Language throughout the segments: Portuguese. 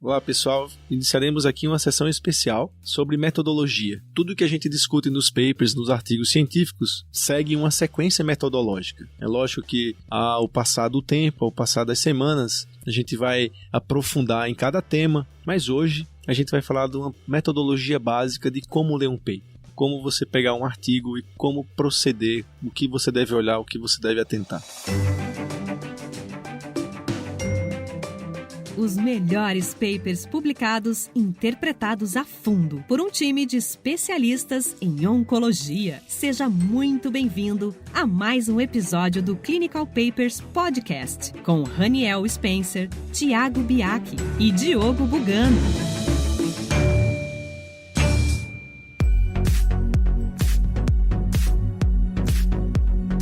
Olá pessoal, iniciaremos aqui uma sessão especial sobre metodologia. Tudo que a gente discute nos papers, nos artigos científicos, segue uma sequência metodológica. É lógico que ao passar do tempo, ao passar das semanas, a gente vai aprofundar em cada tema, mas hoje a gente vai falar de uma metodologia básica de como ler um paper. Como você pegar um artigo e como proceder, o que você deve olhar, o que você deve atentar. Os melhores papers publicados, interpretados a fundo por um time de especialistas em oncologia. Seja muito bem-vindo a mais um episódio do Clinical Papers Podcast, com Raniel Spencer, Thiago Biaki e Diogo Bugano.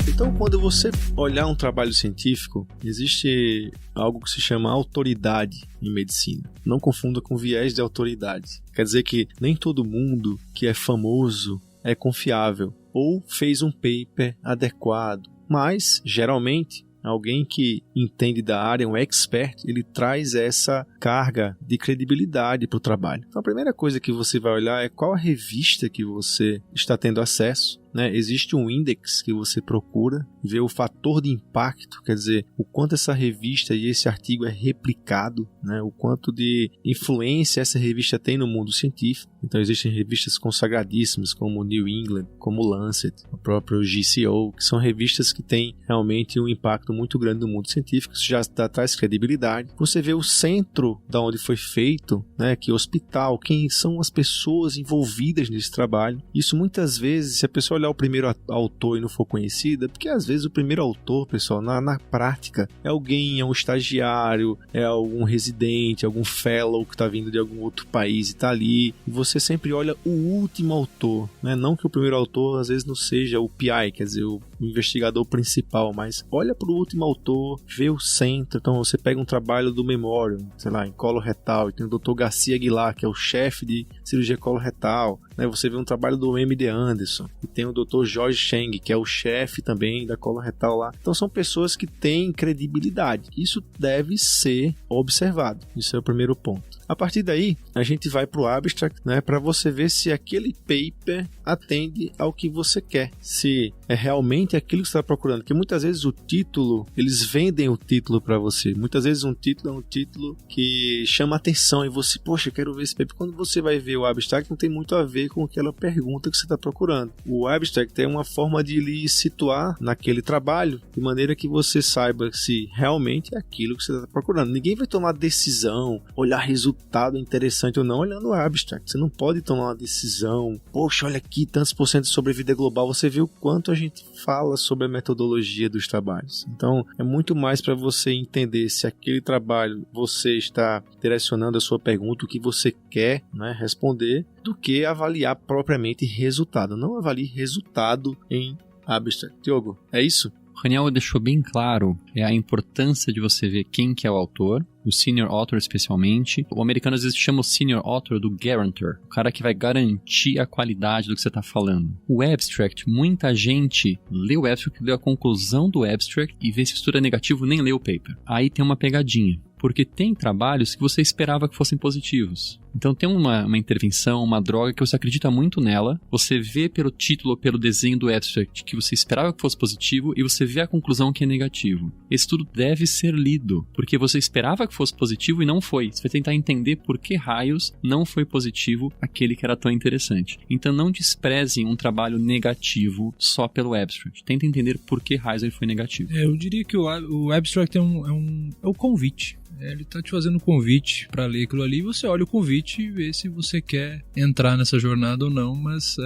Então, quando você olhar um trabalho científico, existe algo que se chama autoridade em medicina. Não confunda com viés de autoridade. Quer dizer que nem todo mundo que é famoso é confiável ou fez um paper adequado. Mas, geralmente, alguém que entende da área, um expert, ele traz essa carga de credibilidade para o trabalho. Então, a primeira coisa que você vai olhar é qual a revista que você está tendo acesso. Existe um index que você procura, vê o fator de impacto, quer dizer, o quanto essa revista e esse artigo é replicado, o quanto de influência essa revista tem no mundo científico. Então existem revistas consagradíssimas como New England, como Lancet, o próprio JCO, que são revistas que têm realmente um impacto muito grande no mundo científico, isso já traz credibilidade. Você vê o centro da onde foi feito, que hospital, quem são as pessoas envolvidas nesse trabalho. Isso muitas vezes, se a pessoa olhar o primeiro autor e não for conhecida, porque às vezes o primeiro autor, pessoal, na prática, é alguém, é um estagiário, é algum residente, algum fellow que está vindo de algum outro país e está ali. E você sempre olha o último autor, Não que o primeiro autor às vezes não seja o PI, quer dizer, o investigador principal, mas olha para o último autor, vê o centro. Então você pega um trabalho do Memorial, sei lá, em coloretal, e tem o Dr. Garcia Aguilar, que é o chefe de cirurgia coloretal. Você vê um trabalho do M.D. Anderson, e tem o Dr. George Cheng, que é o chefe também da coloretal lá. Então são pessoas que têm credibilidade. Isso deve ser observado. Isso é o primeiro ponto. A partir daí, a gente vai para o abstract, para você ver se aquele paper atende ao que você quer. Se é realmente aquilo que você está procurando. Porque muitas vezes o título, eles vendem o título para você. Muitas vezes um título é um título que chama atenção e você, poxa, quero ver esse paper. Quando você vai ver o abstract, não tem muito a ver com aquela pergunta que você está procurando. O abstract é uma forma de lhe situar naquele trabalho, de maneira que você saiba se realmente é aquilo que você está procurando. Ninguém vai tomar decisão, olhar resultado interessante ou não, olhando o abstract. Você não pode tomar uma decisão, poxa, olha aqui, tantos por cento de sobrevida global. Você vê o quanto a gente fala sobre a metodologia dos trabalhos. Então, é muito mais para você entender se aquele trabalho você está direcionando a sua pergunta, o que você quer responder, do que avaliar propriamente resultado. Não avalie resultado em abstract. Diogo, é isso? O Raniel deixou bem claro a importância de você ver quem que é o autor, o senior author especialmente. O americano às vezes chama o senior author do guarantor, o cara que vai garantir a qualidade do que você está falando. O abstract, muita gente lê o abstract, lê a conclusão do abstract e vê se o estudo é negativo, nem lê o paper. Aí tem uma pegadinha. Porque tem trabalhos que você esperava que fossem positivos. Então tem uma intervenção, uma droga que você acredita muito nela, você vê pelo título ou pelo desenho do abstract que você esperava que fosse positivo e você vê a conclusão que é negativo. Esse estudo deve ser lido, porque você esperava que fosse positivo e não foi. Você vai tentar entender por que raios não foi positivo aquele que era tão interessante. Então não desprezem um trabalho negativo só pelo abstract. Tenta entender por que raios ele foi negativo. Eu diria que o abstract é o convite. Ele está te fazendo um convite para ler aquilo ali, você olha o convite e vê se você quer entrar nessa jornada ou não, mas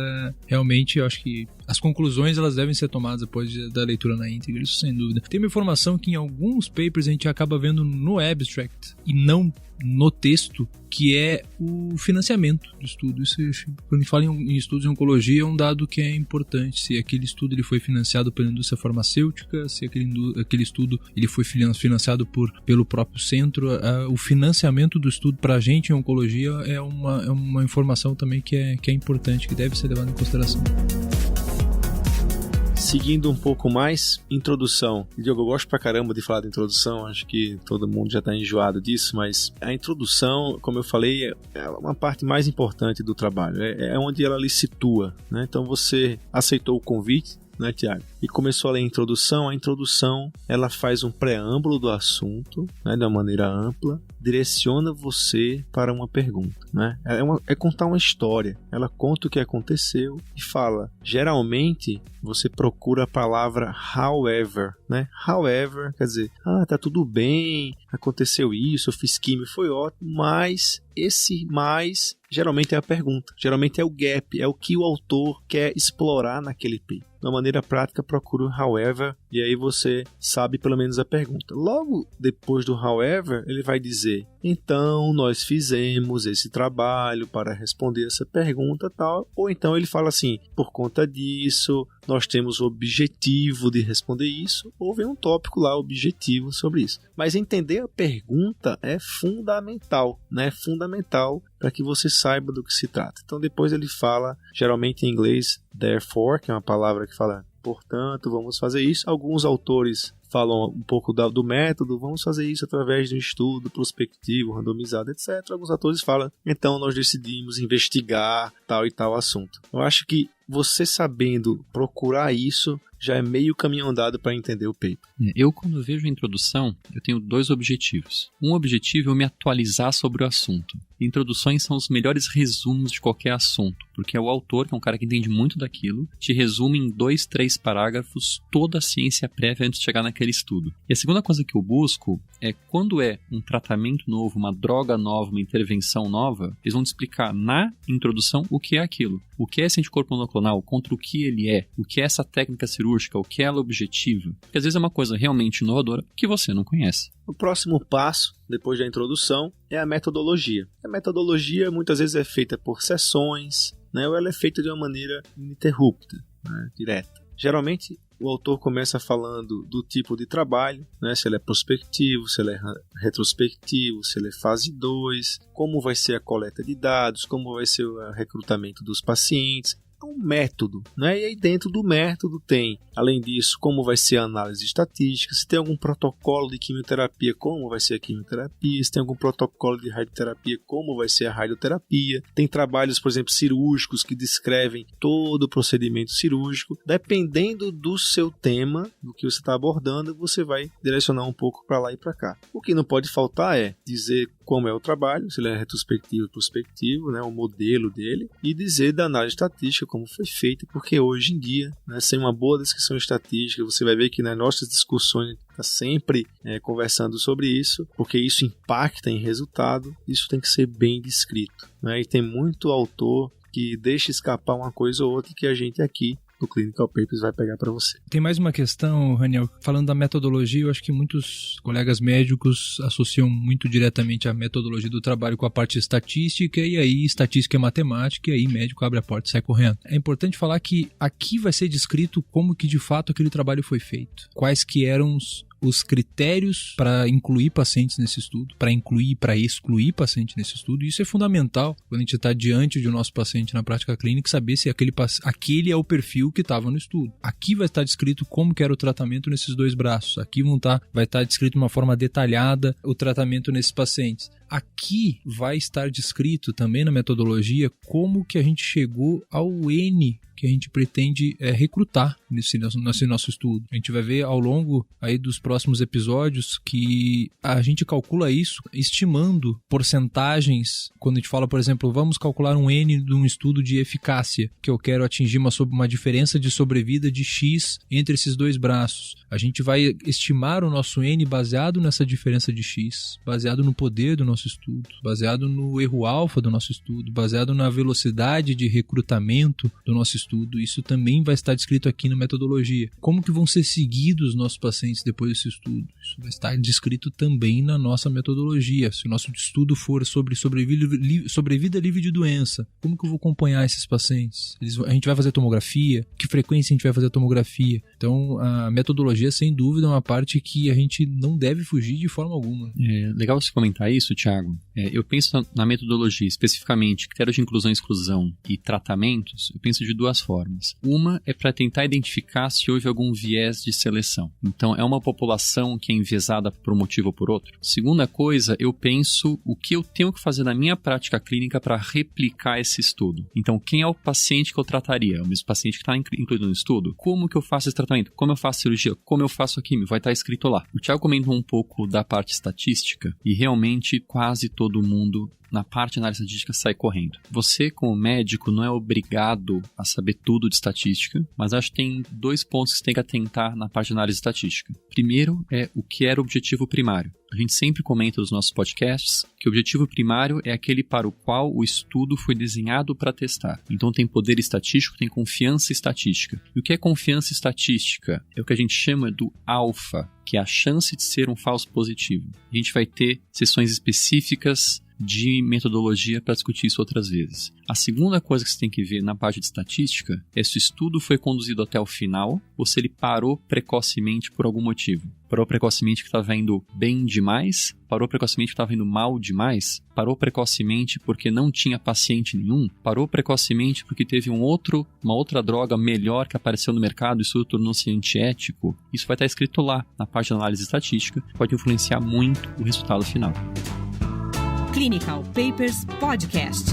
realmente eu acho que as conclusões elas devem ser tomadas depois da leitura na íntegra, isso sem dúvida. Tem uma informação que em alguns papers a gente acaba vendo no abstract e não no texto, que é o financiamento do estudo. Isso, quando a gente fala em estudos em oncologia, é um dado que é importante. Se aquele estudo ele foi financiado pela indústria farmacêutica, se aquele estudo ele foi financiado pelo próprio centro, o financiamento do estudo para a gente em oncologia é uma informação também que é importante, que deve ser levada em consideração. Seguindo um pouco mais, introdução. Diogo, eu gosto pra caramba de falar de introdução, acho que todo mundo já tá enjoado disso, mas a introdução, como eu falei, é uma parte mais importante do trabalho, é onde ela lhe situa, né? Então você aceitou o convite, né, Tiago? E começou a ler a introdução, ela faz um preâmbulo do assunto, né, de uma maneira ampla, direciona você para uma pergunta, né? É contar uma história, ela conta o que aconteceu e fala, geralmente você procura a palavra however, né? However, quer dizer, tá tudo bem, aconteceu isso, eu fiz química, foi ótimo, mas esse mais geralmente é a pergunta, geralmente é o gap, é o que o autor quer explorar naquele paper. De uma maneira prática, procura o however e aí você sabe pelo menos a pergunta. Logo depois do however, ele vai dizer, então nós fizemos esse trabalho para responder essa pergunta tal, ou então ele fala assim, por conta disso, nós temos o objetivo de responder isso, ou vem um tópico lá, objetivo sobre isso. Mas entender a pergunta é fundamental, né? Fundamental para que você saiba do que se trata. Então depois ele fala, geralmente em inglês, therefore, que é uma palavra que fala, portanto, vamos fazer isso. Alguns autores falam um pouco do método, vamos fazer isso através de um estudo prospectivo, randomizado, etc. Alguns autores falam, então nós decidimos investigar tal e tal assunto. Eu acho que você sabendo procurar isso, já é meio caminho andado para entender o paper. Eu, quando vejo a introdução, eu tenho 2 objetivos. Um objetivo é me atualizar sobre o assunto. Introduções são os melhores resumos de qualquer assunto, porque é o autor, que é um cara que entende muito daquilo, te resume em 2, 3 parágrafos toda a ciência prévia antes de chegar naquele estudo. E a segunda coisa que eu busco é, quando é um tratamento novo, uma droga nova, uma intervenção nova, eles vão te explicar na introdução o que é aquilo. O que é esse anticorpo monoclonal, contra o que ele é, o que é essa técnica cirúrgica, o que ela objetiva. Porque às vezes é uma coisa realmente inovadora que você não conhece. O próximo passo, depois da introdução, é a metodologia. A metodologia muitas vezes é feita por sessões, né, ou ela é feita de uma maneira ininterrupta, né, direta. Geralmente, o autor começa falando do tipo de trabalho, né, se ele é prospectivo, se ele é retrospectivo, se ele é fase 2, como vai ser a coleta de dados, como vai ser o recrutamento dos pacientes. É um método, né? E aí dentro do método tem, além disso, como vai ser a análise estatística, se tem algum protocolo de quimioterapia, como vai ser a quimioterapia, se tem algum protocolo de radioterapia, como vai ser a radioterapia. Tem trabalhos, por exemplo, cirúrgicos que descrevem todo o procedimento cirúrgico. Dependendo do seu tema, do que você está abordando, você vai direcionar um pouco para lá e para cá. O que não pode faltar é dizer como é o trabalho, se ele é retrospectivo ou prospectivo, né, o modelo dele, e dizer da análise estatística como foi feita, porque hoje em dia, né, sem uma boa descrição estatística, você vai ver que nas nossas discussões está sempre conversando sobre isso, porque isso impacta em resultado, isso tem que ser bem descrito, né, e tem muito autor que deixa escapar uma coisa ou outra que a gente aqui do Clinical Papers vai pegar para você. Tem mais uma questão, Raniel, falando da metodologia, eu acho que muitos colegas médicos associam muito diretamente a metodologia do trabalho com a parte estatística, e aí estatística é matemática, e aí médico abre a porta e sai correndo. É importante falar que aqui vai ser descrito como que de fato aquele trabalho foi feito, quais que eram os critérios para incluir pacientes nesse estudo, para incluir e para excluir paciente nesse estudo. Isso é fundamental quando a gente está diante do nosso paciente na prática clínica, saber se aquele é o perfil que estava no estudo. Aqui vai estar descrito como que era o tratamento nesses 2 braços. Aqui vai estar descrito de uma forma detalhada o tratamento nesses pacientes. Aqui vai estar descrito também na metodologia como que a gente chegou ao N que a gente pretende recrutar nesse nosso estudo. A gente vai ver ao longo aí dos próximos episódios que a gente calcula isso estimando porcentagens. Quando a gente fala, por exemplo, vamos calcular um N de um estudo de eficácia, que eu quero atingir uma diferença de sobrevida de X entre esses 2 braços. A gente vai estimar o nosso N baseado nessa diferença de X, baseado no poder do nosso estudo, baseado no erro alfa do nosso estudo, baseado na velocidade de recrutamento do nosso estudo. Isso também vai estar descrito aqui na metodologia. Como que vão ser seguidos os nossos pacientes depois desse estudo? Isso vai estar descrito também na nossa metodologia. Se o nosso estudo for sobre sobrevida livre de doença, como que eu vou acompanhar esses pacientes? A gente vai fazer tomografia? Que frequência a gente vai fazer a tomografia? Então, a metodologia, sem dúvida, é uma parte que a gente não deve fugir de forma alguma. É legal você comentar isso, Thiago. Thiago, eu penso na metodologia, especificamente critérios de inclusão e exclusão e tratamentos, eu penso de duas formas. Uma é para tentar identificar se houve algum viés de seleção. Então, é uma população que é enviesada por um motivo ou por outro. Segunda coisa, eu penso o que eu tenho que fazer na minha prática clínica para replicar esse estudo. Então, quem é o paciente que eu trataria? É o mesmo paciente que está incluído no estudo? Como que eu faço esse tratamento? Como eu faço cirurgia? Como eu faço a quimio? Vai estar escrito lá. O Thiago comentou um pouco da parte estatística e realmente quase todo mundo na parte de análise estatística sai correndo. Você, como médico, não é obrigado a saber tudo de estatística, mas acho que tem 2 pontos que você tem que atentar na parte de análise estatística. Primeiro é o que era o objetivo primário. A gente sempre comenta nos nossos podcasts que o objetivo primário é aquele para o qual o estudo foi desenhado para testar. Então tem poder estatístico, tem confiança estatística. E o que é confiança estatística? É o que a gente chama do alfa, que é a chance de ser um falso positivo. A gente vai ter sessões específicas de metodologia para discutir isso outras vezes. A segunda coisa que você tem que ver na parte de estatística é se o estudo foi conduzido até o final ou se ele parou precocemente por algum motivo. Parou precocemente que estava indo bem demais? Parou precocemente que estava indo mal demais? Parou precocemente porque não tinha paciente nenhum? Parou precocemente porque teve uma outra droga melhor que apareceu no mercado e isso tornou-se antiético? Isso vai estar escrito lá na parte de análise estatística, pode influenciar muito o resultado final. Clinical Papers Podcast.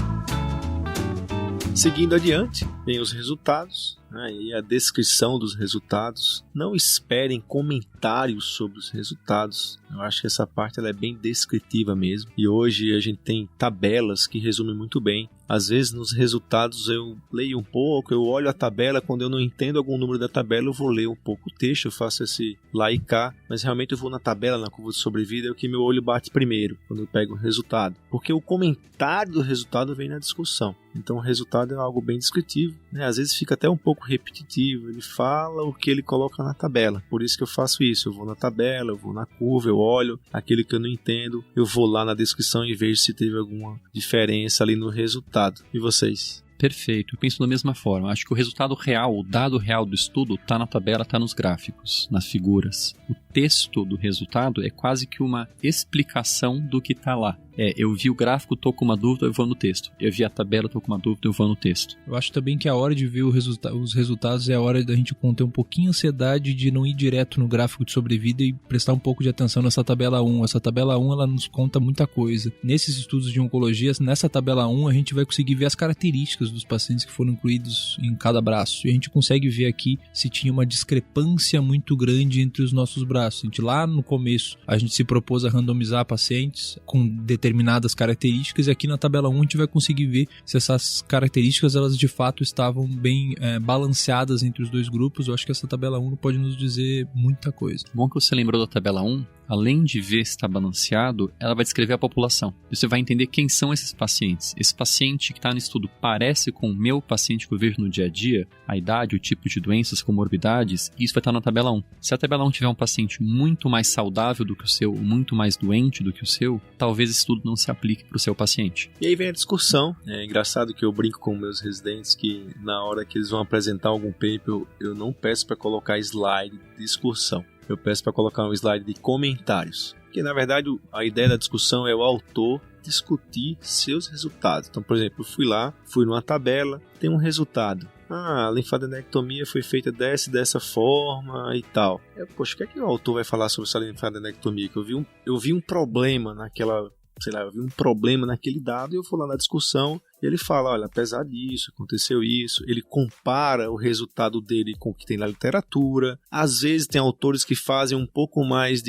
Seguindo adiante, tem os resultados, né, e a descrição dos resultados. Não esperem comentários sobre os resultados. Eu acho que essa parte ela é bem descritiva mesmo. E hoje a gente tem tabelas que resumem muito bem. Às vezes nos resultados eu leio um pouco, eu olho a tabela, quando eu não entendo algum número da tabela eu vou ler um pouco o texto, eu faço esse lá e cá, mas realmente eu vou na tabela, na curva de sobrevida, é o que meu olho bate primeiro, quando eu pego o resultado. Porque o comentário do resultado vem na discussão. Então o resultado é algo bem descritivo, né? Às vezes fica até um pouco repetitivo, ele fala o que ele coloca na tabela. Por isso que eu faço isso, eu vou na tabela, eu vou na curva, eu olho aquele que eu não entendo, eu vou lá na descrição e vejo se teve alguma diferença ali no resultado. E vocês? Perfeito, eu penso da mesma forma. Acho que o resultado real, o dado real do estudo está na tabela, está nos gráficos, nas figuras. O texto do resultado é quase que uma explicação do que está lá. Eu vi o gráfico, estou com uma dúvida, eu vou no texto. Eu vi a tabela, estou com uma dúvida, eu vou no texto. Eu acho também que a hora de ver os resultados é a hora da gente conter um pouquinho a ansiedade de não ir direto no gráfico de sobrevida e prestar um pouco de atenção nessa tabela 1. Essa tabela 1, ela nos conta muita coisa. Nesses estudos de oncologia, nessa tabela 1, a gente vai conseguir ver as características dos pacientes que foram incluídos em cada braço. E a gente consegue ver aqui se tinha uma discrepância muito grande entre os nossos braços. A gente, lá no começo, a gente se propôs a randomizar pacientes com determinadas características e aqui na tabela 1 a gente vai conseguir ver se essas características elas de fato estavam bem balanceadas entre os dois grupos. Eu acho que essa tabela 1 pode nos dizer muita coisa. Bom que você lembrou da tabela 1. Além de ver se está balanceado, ela vai descrever a população. Você vai entender quem são esses pacientes. Esse paciente que está no estudo parece com o meu paciente que eu vejo no dia a dia, a idade, o tipo de doenças, comorbidades, isso vai estar na tabela 1. Se a tabela 1 tiver um paciente muito mais saudável do que o seu, muito mais doente do que o seu, talvez esse estudo não se aplique para o seu paciente. E aí vem a discussão. É engraçado que eu brinco com meus residentes que na hora que eles vão apresentar algum paper, eu não peço para colocar slide de discussão. Eu peço para colocar um slide de comentários. Porque, na verdade, a ideia da discussão é o autor discutir seus resultados. Então, por exemplo, eu fui numa tabela, tem um resultado. A linfadenectomia foi feita dessa forma e tal. Poxa, o que é que o autor vai falar sobre essa linfadenectomia? Que eu vi um problema naquela... eu vi um problema naquele dado e eu vou lá na discussão e ele fala, olha, apesar disso, aconteceu isso. Ele compara o resultado dele com o que tem na literatura. Às vezes tem autores que fazem um pouco mais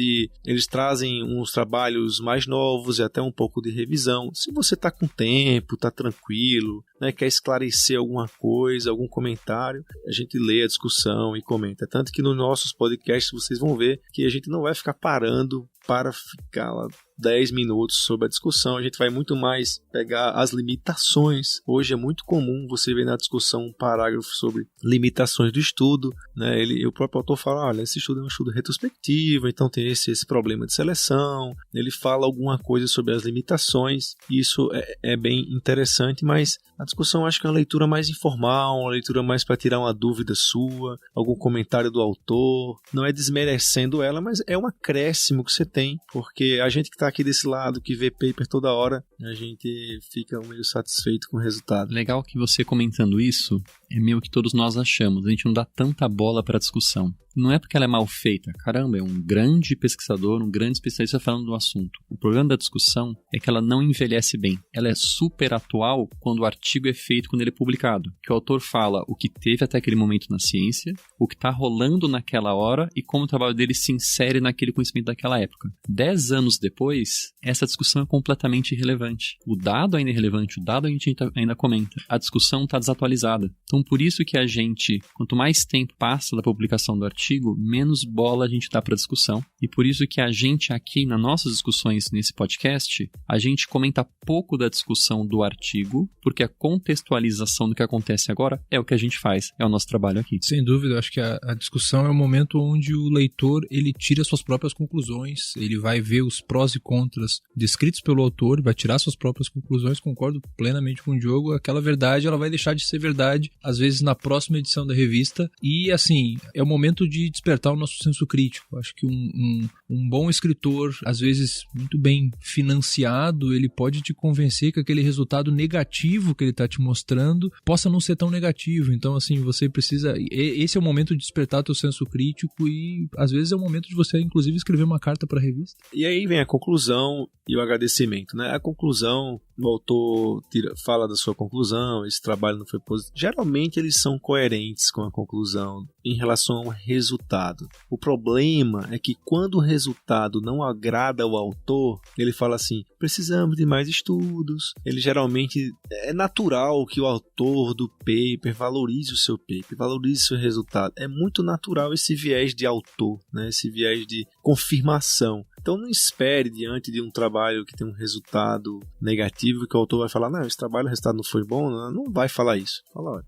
eles trazem uns trabalhos mais novos e até um pouco de revisão. Se você está com tempo, está tranquilo, né, quer esclarecer alguma coisa, algum comentário, a gente lê a discussão e comenta. Tanto que nos nossos podcasts vocês vão ver que a gente não vai ficar parando para ficar lá 10 minutos sobre a discussão. A gente vai muito mais pegar as limitações limitações. Hoje é muito comum você ver na discussão um parágrafo sobre limitações do estudo, né? O próprio autor fala, olha, esse estudo é um estudo retrospectivo, então tem esse problema de seleção. Ele fala alguma coisa sobre as limitações, e isso é bem interessante, mas a discussão acho que é uma leitura mais informal, uma leitura mais para tirar uma dúvida sua, algum comentário do autor. Não é desmerecendo ela, mas é um acréscimo que você tem, porque a gente que está aqui desse lado, que vê paper toda hora, a gente fica meio satisfeito com o resultado. Legal que você comentando isso, é meio que todos nós achamos. A gente não dá tanta bola para a discussão. Não é porque ela é mal feita. Caramba, é um grande pesquisador, um grande especialista falando do assunto. O problema da discussão é que ela não envelhece bem. Ela é super atual quando o artigo é feito, quando ele é publicado. Que o autor fala o que teve até aquele momento na ciência, o que está rolando naquela hora e como o trabalho dele se insere naquele conhecimento daquela época. 10 anos depois, essa discussão é completamente irrelevante. O dado ainda é relevante, o dado a gente ainda comenta. A discussão está desatualizada. Então, por isso que a gente, quanto mais tempo passa da publicação do artigo, menos bola a gente dá para a discussão. E por isso que a gente aqui, nas nossas discussões nesse podcast, a gente comenta pouco da discussão do artigo, porque a contextualização do que acontece agora é o que a gente faz, é o nosso trabalho aqui. Sem dúvida, eu acho que a discussão é o momento onde o leitor ele tira suas próprias conclusões, ele vai ver os prós e contras descritos pelo autor, vai tirar suas próprias conclusões. Concordo plenamente com o Diogo, aquela verdade ela vai deixar de ser verdade, às vezes na próxima edição da revista, e assim, é o momento de despertar o nosso senso crítico. Acho que um bom escritor, às vezes muito bem financiado, ele pode te convencer que aquele resultado negativo que ele está te mostrando possa não ser tão negativo. Então, assim, você precisa... Esse é o momento de despertar teu senso crítico e, às vezes, é o momento de você, inclusive, escrever uma carta para a revista. E aí vem a conclusão e o agradecimento, né? A conclusão, o autor fala da sua conclusão, esse trabalho não foi positivo. Geralmente, eles são coerentes com a conclusão em relação ao resultado. O problema é que quando o resultado não agrada ao autor, ele fala assim, precisamos de mais estudos. Ele geralmente, é natural que o autor do paper valorize o seu paper, valorize o seu resultado. É muito natural esse viés de autor, né? Esse viés de confirmação. Então não espere diante de um trabalho que tem um resultado negativo que o autor vai falar, não, esse trabalho, o resultado não foi bom, não vai falar isso. Fala, olha,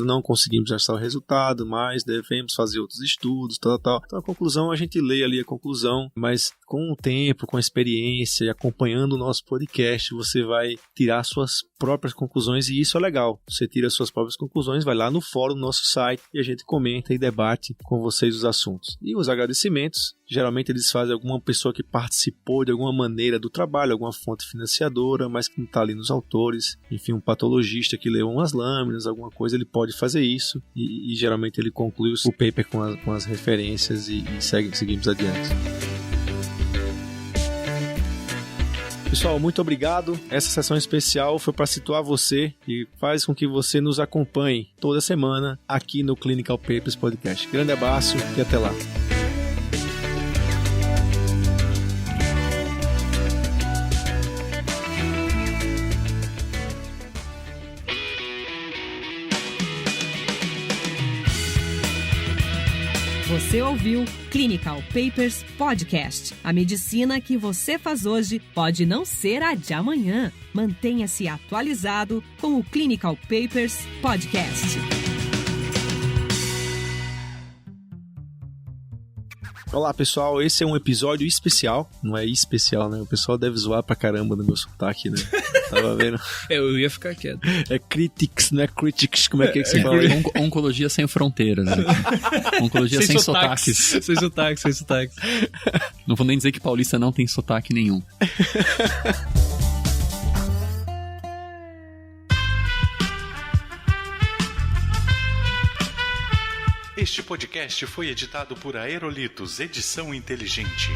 não conseguimos achar o resultado, mas devemos fazer outros estudos, tal. Então a conclusão, a gente lê ali a conclusão, mas com o tempo, com a experiência e acompanhando o nosso podcast, você vai tirar suas próprias conclusões e isso é legal. Você tira suas próprias conclusões, vai lá no fórum do nosso site e a gente comenta e debate com vocês os assuntos. E os agradecimentos, geralmente eles fazem alguma pessoa que participou de alguma maneira do trabalho, alguma fonte financiadora, mas que não está ali nos autores. Enfim, um patologista que leu umas lâminas, alguma coisa, ele pode fazer isso e geralmente ele conclui o paper com as referências e seguimos adiante. Pessoal, muito obrigado. Essa sessão especial foi para situar você e faz com que você nos acompanhe toda semana aqui no Clinical Papers Podcast. Grande abraço e até lá. Você ouviu Clinical Papers Podcast. A medicina que você faz hoje pode não ser a de amanhã. Mantenha-se atualizado com o Clinical Papers Podcast. Olá pessoal, esse é um episódio especial. Não é especial, né? O pessoal deve zoar pra caramba no meu sotaque, né? Tava vendo? Eu ia ficar quieto. É critics, não é critics, como é que você fala? Oncologia sem fronteiras. Né? Oncologia sem sotaques. Sem sotaques. Não vou nem dizer que paulista não tem sotaque nenhum. Este podcast foi editado por Aerolitos Edição Inteligente.